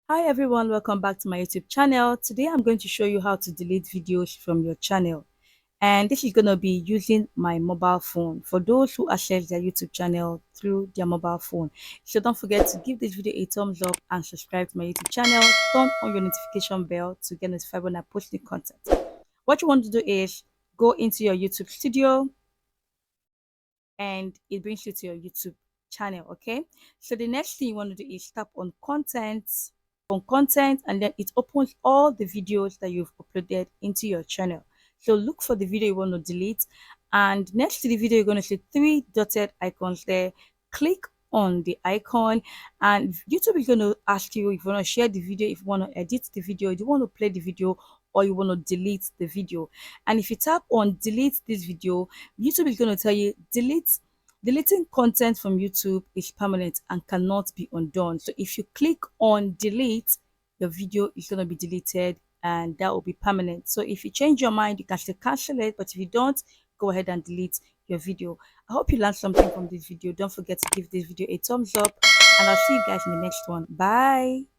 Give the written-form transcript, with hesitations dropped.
Hi everyone, welcome back to my YouTube channel. Today I'm going to show you how to delete videos from your channel. And this is going to be using my mobile phone for those who access their YouTube channel through their mobile phone. So don't forget to give this video a thumbs up and subscribe to my YouTube channel. Turn on your notification bell to get notified when I post new content. What you want to do is go into your YouTube studio and it brings you to your YouTube channel. Okay. So the next thing you want to do is tap on content, and then it opens all the videos that you've uploaded into your channel. So look for the video you want to delete, and next to the video you're going to see three dotted icons there. Click on the icon, and YouTube is going to ask you if you want to share the video, if you want to edit the video, if you want to play the video, or you want to delete the video. And if you tap on delete this video, YouTube is going to tell you deleting content from YouTube is permanent and cannot be undone. So if you click on delete, your video is going to be deleted and that will be permanent. So if you change your mind, you can still cancel it. But if you don't, go ahead and delete your video. I hope you learned something from this video. Don't forget to give this video a thumbs up and I'll see you guys in the next one. Bye.